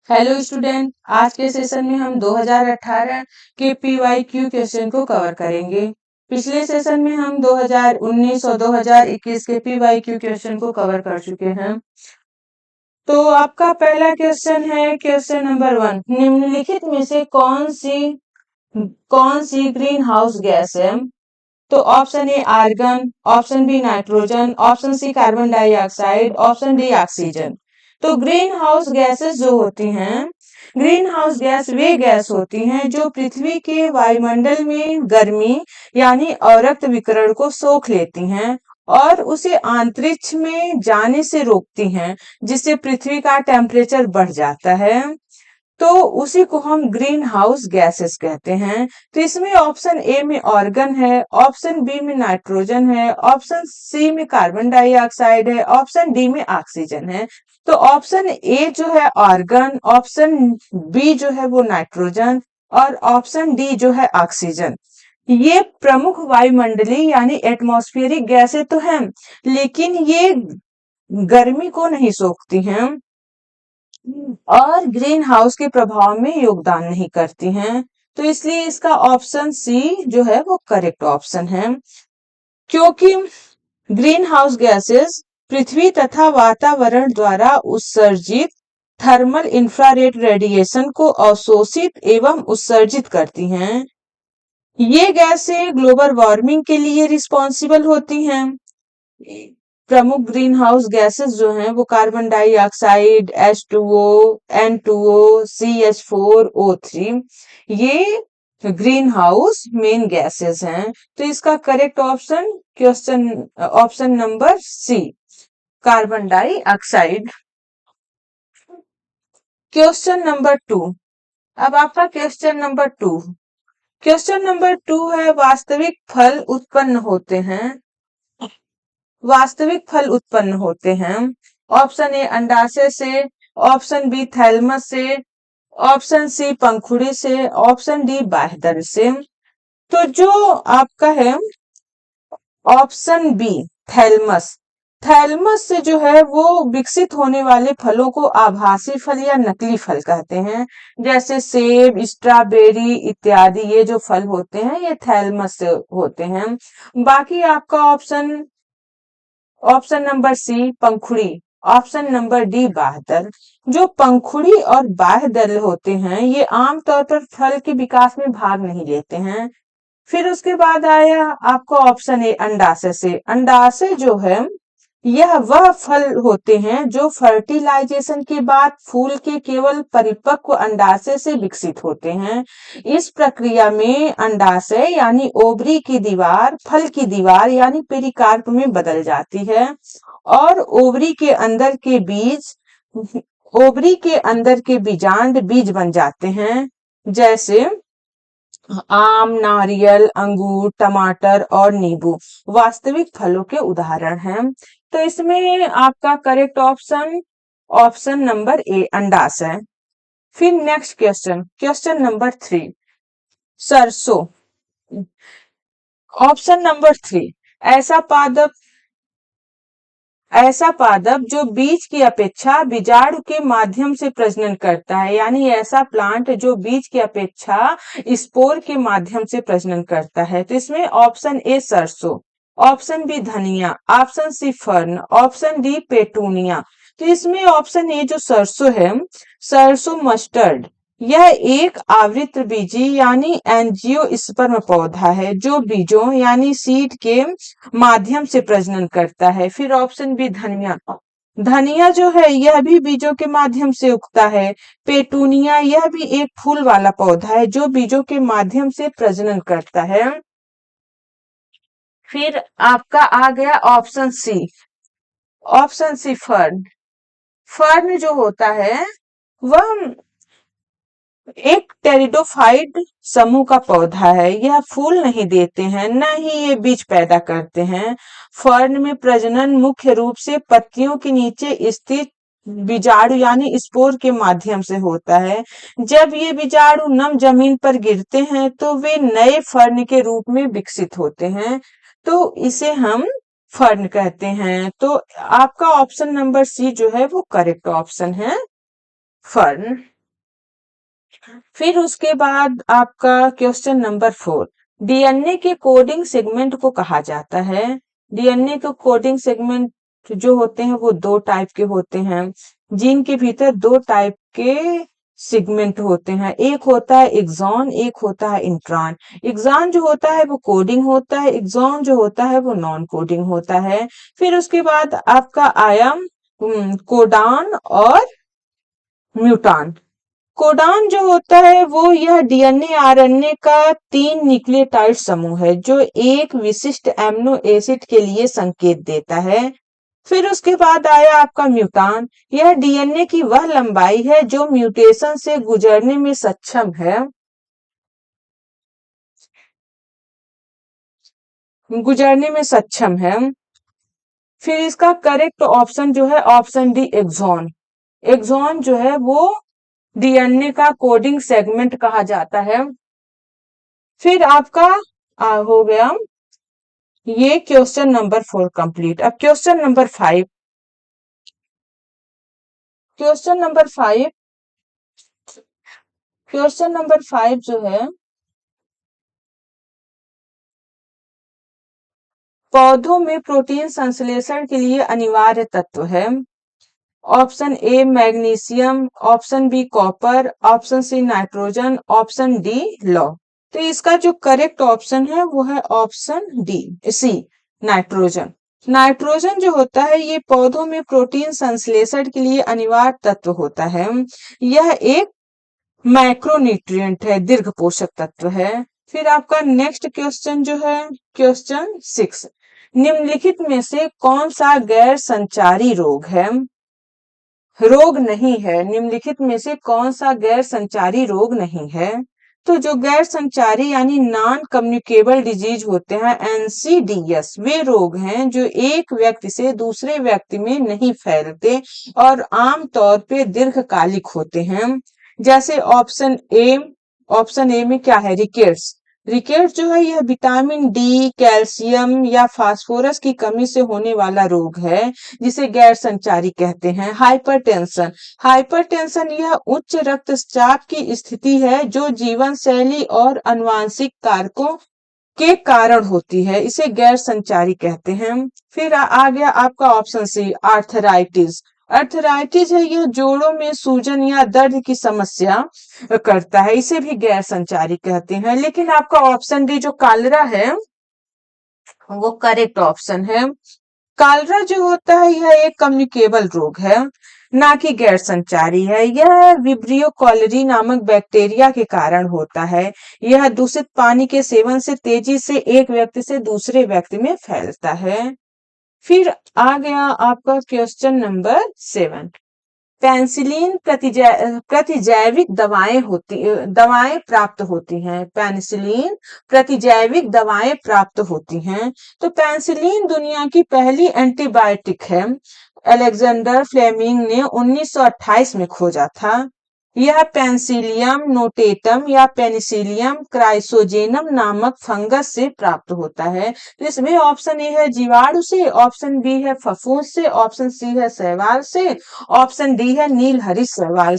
Hello student, आज के session में हम 2018 के PYQ क्वेश्चन को कवर करेंगे। पिछले सेशन में हम 2019 और 2021 के PYQ क्वेश्चन को कवर कर चुके हैं। तो आपका पहला क्वेश्चन है क्वेश्चन नंबर 1। निम्नलिखित में से कौन सी ग्रीन हाउस गैस है? तो option A argon, option B nitrogen, option C carbon dioxide, option D oxygen. तो ग्रीन हाउस गैसेस जो होती हैं, ग्रीन हाउस गैस वे गैस होती हैं जो पृथ्वी के वायुमंडल में गर्मी यानी अवरक्त विकिरण को सोख लेती हैं और उसे अंतरिक्ष में जाने से रोकती हैं, जिससे पृथ्वी का टेम्परेचर बढ़ जाता है। तो उसी को हम ग्रीन हाउस गैसेस कहते हैं। तो इसमें ऑप्शन ए में ऑर्गन है, ऑप्शन बी में नाइट्रोजन है, ऑप्शन सी में कार्बन डाइऑक्साइड है, ऑप्शन डी में ऑक्सीजन है। तो ऑप्शन ए जो है ऑर्गन, ऑप्शन बी जो है वो नाइट्रोजन और ऑप्शन डी जो है ऑक्सीजन, ये प्रमुख वायुमंडलीय यानी एटमॉस्फेरिक गैसें तो हैं, लेकिन ये गर्मी को नहीं सोखती हैं और ग्रीन हाउस के प्रभाव में योगदान नहीं करती हैं। तो इसलिए इसका ऑप्शन सी जो है वो करेक्ट ऑप्शन है, क्योंकि ग्रीन हाउस गैसेस पृथ्वी तथा वातावरण द्वारा उत्सर्जित थर्मल इंफ्रारेड रेडिएशन को अवशोषित एवं उत्सर्जित करती हैं। ये गैसें ग्लोबल वार्मिंग के लिए रिस्पॉन्सिबल होती हैं। प्रमुख ग्रीन हाउस गैसेस जो हैं वो carbon dioxide, H2O, N2O, CH4O3, ये ग्रीन हाउस मेन गैसेस हैं। तो इसका correct option number C, carbon dioxide. Question number 2। अब आपका क्वेश्चन नंबर 2 है वास्तविक फल उत्पन्न होते हैं। ऑप्शन ए अंडाशय से, ऑप्शन बी थैलमस से, ऑप्शन सी पंखुड़ी से, ऑप्शन डी बाह्यदल से। तो जो आपका है ऑप्शन बी थैलमस, थैलमस से जो है वो विकसित होने वाले फलों को आभासी फल या नकली फल कहते हैं। जैसे सेब, स्ट्रॉबेरी इत्यादि, ये जो फल होते हैं ये थैलमस से होते हैं। बाकी आपका ऑप्शन नंबर सी पंखुड़ी, ऑप्शन नंबर डी बाह्यदल। जो पंखुड़ी और बाह्यदल होते हैं ये आमतौर पर फल के विकास में भाग नहीं लेते हैं। फिर उसके बाद आया आपका ऑप्शन ए अंडाशय से। अंडाशय जो है यह वह फल होते हैं जो फर्टिलाइजेशन के बाद फूल के केवल परिपक्व अंडाशय से विकसित होते हैं। इस प्रक्रिया में अंडाशय यानी ओवरी की दीवार फल की दीवार यानी पेरिकार्प में बदल जाती है और ओवरी के अंदर के बीजांड बीज बन जाते हैं, जैसे आम, नारियल, अंगूर, टमाटर और नींबू वास्तविक फलों के उदाहरण हैं। तो इसमें आपका करेक्ट ऑप्शन नंबर ए अंडाशय। फिर नेक्स्ट क्वेश्चन नंबर 3, सरसों। ऑप्शन नंबर 3, ऐसा पादप जो बीज की अपेक्षा बीजाणु के माध्यम से प्रजनन करता है, यानी ऐसा प्लांट जो बीज की अपेक्षा स्पोर के माध्यम से प्रजनन करता है। तो इसमें ऑप्शन ए सरसों, ऑप्शन बी धनिया, option C fern, option D petunia. तो इसमें ऑप्शन ए जो सरसों है, सरसों मस्टर्ड, यह एक आवृतबीजी यानी एंजियोस्पर्म पौधा है जो बीजों यानी सीड के माध्यम से प्रजनन करता है। फिर ऑप्शन बी धनिया, धनिया जो है यह भी बीजों के माध्यम से उगता है। पेटूनिया, यह भी एक फूल वाला पौधा है जो बीजों के माध्यम से प्रजनन करता है। फिर आपका आ गया ऑप्शन सी फर्न। फर्न जो होता है वह एक टेरिडोफाइट समूह का पौधा है। यह फूल नहीं देते हैं, न ही ये बीज पैदा करते हैं। फर्न में प्रजनन मुख्य रूप से पत्तियों के नीचे स्थित बीजाणु यानी स्पोर के माध्यम से होता है। जब ये बीजाणु नम जमीन पर गिरते हैं तो वे नए फर्न के रूप में विकसित होते हैं, तो इसे हम फर्न कहते हैं। तो आपका ऑप्शन नंबर सी जो है वो करेक्ट ऑप्शन है, फर्न। फिर उसके बाद आपका क्वेश्चन नंबर 4, डीएनए के कोडिंग सेगमेंट को कहा जाता है। डीएनए के कोडिंग सेगमेंट जो होते हैं वो दो टाइप के होते हैं। जीन के भीतर दो टाइप के सेगमेंट होते हैं, एक होता है एक्सॉन, एक होता है इंट्रॉन। एक्सॉन जो होता है वो कोडिंग होता है, एक्सॉन जो होता है वो नॉन कोडिंग होता है। फिर उसके बाद आपका आया कोडान और म्यूटान। कोडान जो होता है वो यह डीएनए आरएनए का 3 न्यूक्लियोटाइड समूह है जो एक विशिष्ट एमिनो एसिड के लिए संकेत देता है। फिर उसके बाद आया आपका म्यूटान। यह डीएनए की वह लंबाई है जो म्यूटेशन से गुजरने में सक्षम है। फिर इसका करेक्ट ऑप्शन जो है ऑप्शन डी एक्सॉन। एक्सॉन जो है वो डीएनए का कोडिंग सेगमेंट कहा जाता है। फिर आपका हो गया ये क्वेश्चन नंबर 4 कंप्लीट। अब question number 5। Question number 5 question number 5 जो है पौधों में प्रोटीन संश्लेषण के लिए अनिवार्य तत्व है। Option A magnesium, option B copper, option C nitrogen, option D लौ। तो इसका जो करेक्ट ऑप्शन है वो है option D C nitrogen. Nitrogen जो होता है ये पौधों में प्रोटीन संश्लेषण के लिए अनिवार्य तत्व होता है। यह एक मैक्रोन्यूट्रिएंट है, दीर्घ पोषक तत्व है। फिर आपका नेक्स्ट क्वेश्चन जो है क्वेश्चन 6, निम्नलिखित में से कौन सा गैर संचारी रोग नहीं है। निम्नलिखित में से कौन सा गैर संचारी रोग नहीं है। तो जो गैर संचारी यानी नॉन कम्युनिकेबल डिजीज होते हैं एनसीडीएस, वे रोग हैं जो एक व्यक्ति से दूसरे व्यक्ति में नहीं फैलते और आमतौर पे दीर्घकालिक होते हैं। जैसे ऑप्शन ए में क्या है, रिकेट्स। रिकेट्स जो है यह विटामिन डी, कैल्शियम या फास्फोरस की कमी से होने वाला रोग है जिसे गैर संचारी कहते हैं। हाइपरटेंशन। हाइपरटेंशन यह उच्च रक्तचाप की स्थिति है जो जीवन शैली और आनुवंशिक कारकों के कारण होती है, इसे गैर संचारी कहते हैं। फिर आ गया आपका ऑप्शन सी आर्थराइटिस। अर्थराइटिस है यह जोड़ों में सूजन या दर्द की समस्या करता है, इसे भी गैर संचारी कहते हैं। लेकिन आपका ऑप्शन डी जो कालरा है वो करेक्ट ऑप्शन है। कालरा जो होता है यह एक कम्युनिकेबल रोग है, ना कि गैर संचारी है। यह विब्रियो कॉलेरी नामक बैक्टीरिया के कारण होता है। यह दूषित पानी के सेवन से तेजी से एक व्यक्ति से दूसरे व्यक्ति में फैलता है। फिर आ गया आपका क्वेश्चन नंबर 7, पेनिसिलिन प्रतिजैविक दवाएं प्राप्त होती हैं। पेनिसिलिन प्रतिजैविक दवाएं प्राप्त होती हैं। तो पेनिसिलिन दुनिया की पहली एंटीबायोटिक है। अलेक्जेंडर फ्लेमिंग ने 1928 में खोजा था। यह पेनिसिलियम नोटेटम या पेनिसिलियम क्राइसोजेनम नामक फंगस से प्राप्त होता है। तो इसमें ऑप्शन ए है जीवाणु से, ऑप्शन बी है फफूंद से, ऑप्शन सी है शैवाल से, ऑप्शन डी है नील हरी शैवाल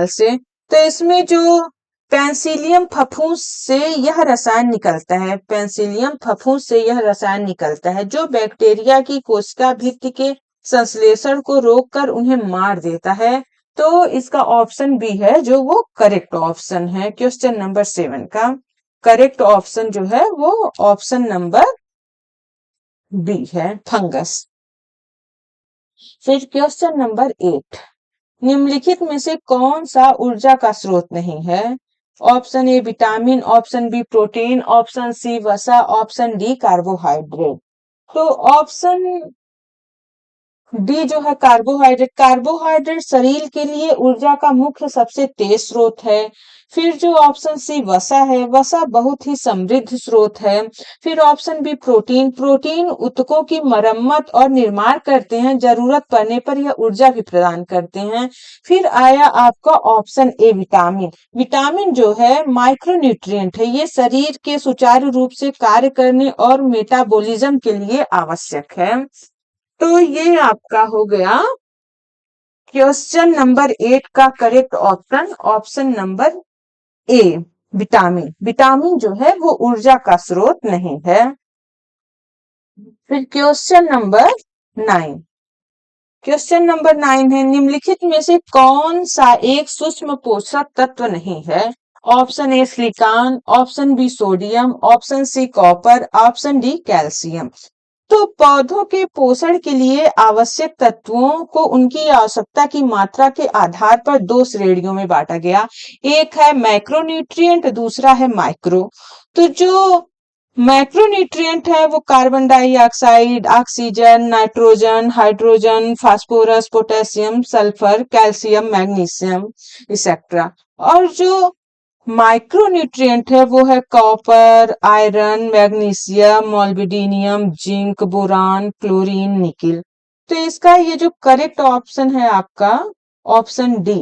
से। तो इसमें जो पेंसिलियम फफूंद से यह रसायन निकलता है, पेंसिलियम फफूंद से यह रसायन निकलता है जो बैक्टीरिया की कोशिका भित्ति के संश्लेषण को रोककर उन्हें मार देता है। तो इसका ऑप्शन बी है जो वो करेक्ट ऑप्शन है। क्वेश्चन नंबर 7 का करेक्ट ऑप्शन जो है वो ऑप्शन नंबर बी है, फंगस। फिर क्वेश्चन नंबर 8, निम्नलिखित में से कौन सा ऊर्जा का स्रोत नहीं है। Option A vitamin, option B protein, option C वसा, ऑप्शन डी कार्बोहाइड्रेट। तो ऑप्शन डी जो है कार्बोहाइड्रेट। कार्बोहाइड्रेट शरीर के लिए ऊर्जा का मुख्य सबसे तेज स्रोत है। फिर जो ऑप्शन सी वसा है, वसा बहुत ही समृद्ध स्रोत है। फिर ऑप्शन बी प्रोटीन। प्रोटीन ऊतकों की मरम्मत और निर्माण करते हैं, जरूरत पड़ने पर यह ऊर्जा भी प्रदान करते हैं। फिर आया आपका ऑप्शन ए विटामिन। विटामिन जो है माइक्रोन्यूट्रिएंट है, ये शरीर के सुचारू रूप से कार्य करने और मेटाबॉलिज्म के लिए आवश्यक है। तो ये आपका हो गया क्वेश्चन नंबर 8 का correct option option number A, vitamin. Vitamin जो है वो ऊर्जा का स्रोत नहीं है। फिर क्वेश्चन नंबर 9। क्वेश्चन नंबर 9 है, निम्नलिखित में से कौन सा एक सूक्ष्म पोषक तत्व नहीं है? Option A silicon, option B sodium, option C copper, option D calcium. तो पौधों के पोषण के लिए आवश्यक तत्वों को उनकी आवश्यकता की मात्रा के आधार पर दो श्रेणियों में बांटा गया। एक है मैक्रोन्यूट्रिएंट, दूसरा है माइक्रो। तो जो मैक्रोन्यूट्रिएंट है वो carbon dioxide, oxygen, nitrogen, hydrogen, phosphorus, potassium, sulphur, calcium, magnesium etcetera. और जो माइक्रोन्यूट्रिएंट है वो है copper, iron, magnesium, molybdenum, zinc, boron, chlorine, nickel. तो इसका ये जो करेक्ट ऑप्शन है आपका ऑप्शन डी,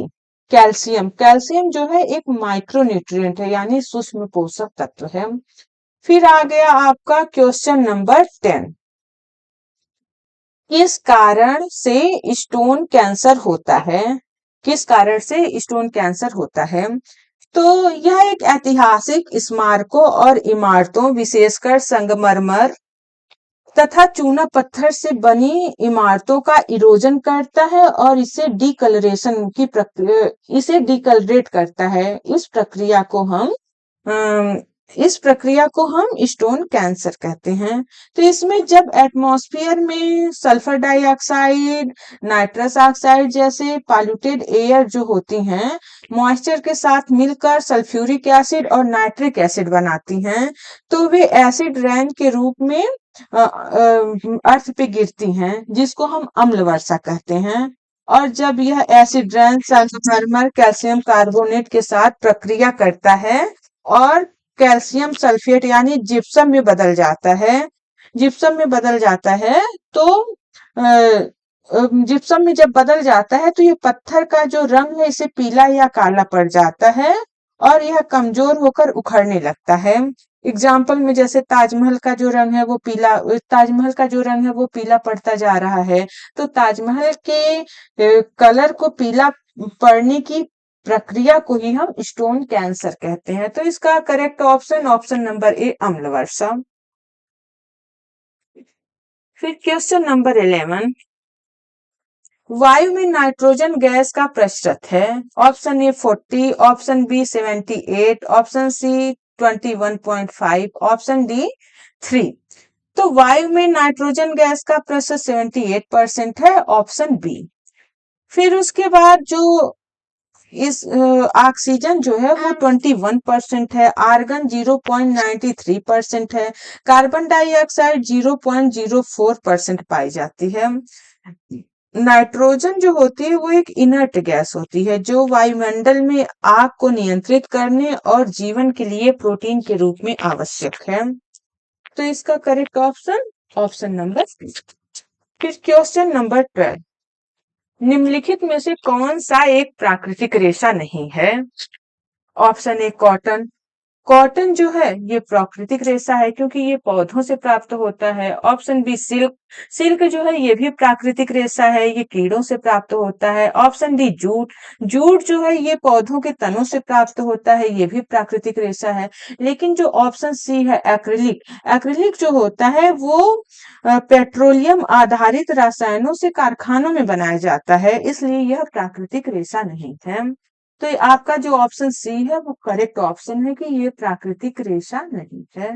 कैल्शियम। कैल्शियम जो है एक माइक्रोन्यूट्रिएंट है यानी सूक्ष्म पोषक तत्व है। फिर आ गया आपका क्वेश्चन नंबर 10। किस कारण से स्टोन कैंसर होता है? किस कारण से स्टोन कैंसर होता है? तो यह एक ऐतिहासिक स्मारकों और इमारतों, विशेषकर संगमरमर तथा चूना पत्थर से बनी इमारतों का इरोजन करता है और इसे डिकलरेट करता है। अम, इस प्रक्रिया को हम स्टोन कैंसर कहते हैं। तो इसमें जब एटमॉस्फेयर में सल्फर डाइऑक्साइड, नाइट्रस ऑक्साइड जैसे पॉल्यूटेड एयर जो होती हैं, मॉइस्चर के साथ मिलकर सल्फ्यूरिक एसिड और नाइट्रिक एसिड बनाती हैं, तो वे एसिड रेन के रूप में अर्थ पे गिरती हैं, जिसको हम अम्ल वर्षा कहते हैं। और जब यह एसिड रेन संगमरमर कैल्शियम कार्बोनेट के साथ प्रक्रिया करता है और कैल्शियम सल्फेट यानी जिप्सम में बदल जाता है, जिप्सम में बदल जाता है तो जिप्सम में जब बदल जाता है तो ये पत्थर का जो रंग है इसे पीला या काला पड़ जाता है और यह कमजोर होकर उखड़ने लगता है। एग्जाम्पल में जैसे ताजमहल का जो रंग है वो पीला, ताजमहल का जो रंग है वो पीला पड़ता जा रहा है। तो ताजमहल के कलर को पीला पड़ने की प्रक्रिया को ही हम स्टोन कैंसर कहते हैं। तो इसका correct option option number A, अम्ल वर्षा। फिर क्वेश्चन नंबर 11। वायु में नाइट्रोजन गैस का प्रतिशत है? Option A 40, option B 78, option C 21.5, option D 3। तो वायु में नाइट्रोजन गैस का प्रतिशत 78% है, ऑप्शन बी। फिर उसके बाद जो इस ऑक्सीजन जो है वो 21% है, आर्गन 0.93% है, कार्बन डाइऑक्साइड 0.04% पाई जाती है। नाइट्रोजन जो होती है वो एक इनर्ट गैस होती है जो वायुमंडल में आग को नियंत्रित करने और जीवन के लिए प्रोटीन के रूप में आवश्यक है। तो इसका correct option option number B. फिर क्वेश्चन नंबर 12। निम्नलिखित में से कौन सा एक प्राकृतिक रेशा नहीं है? ऑप्शन ए कॉटन। कॉटन जो है ये प्राकृतिक रेशा है क्योंकि ये पौधों से प्राप्त होता है। Option B silk. सिल्क जो है ये भी प्राकृतिक रेशा है, ये कीड़ों से प्राप्त होता है। Option D jute. जूट जो है ये पौधों के तनों से प्राप्त होता है, ये भी प्राकृतिक रेशा है। लेकिन जो ऑप्शन सी है एक्रिलिक, एक्रिलिक जो होता है वो पेट्रोलियम आधारित रसायनों से कारखानों में बनाया जाता है, इसलिए यह प्राकृतिक रेशा नहीं है। तो आपका जो ऑप्शन सी है वो करेक्ट ऑप्शन है कि ये प्राकृतिक रेशा नहीं है।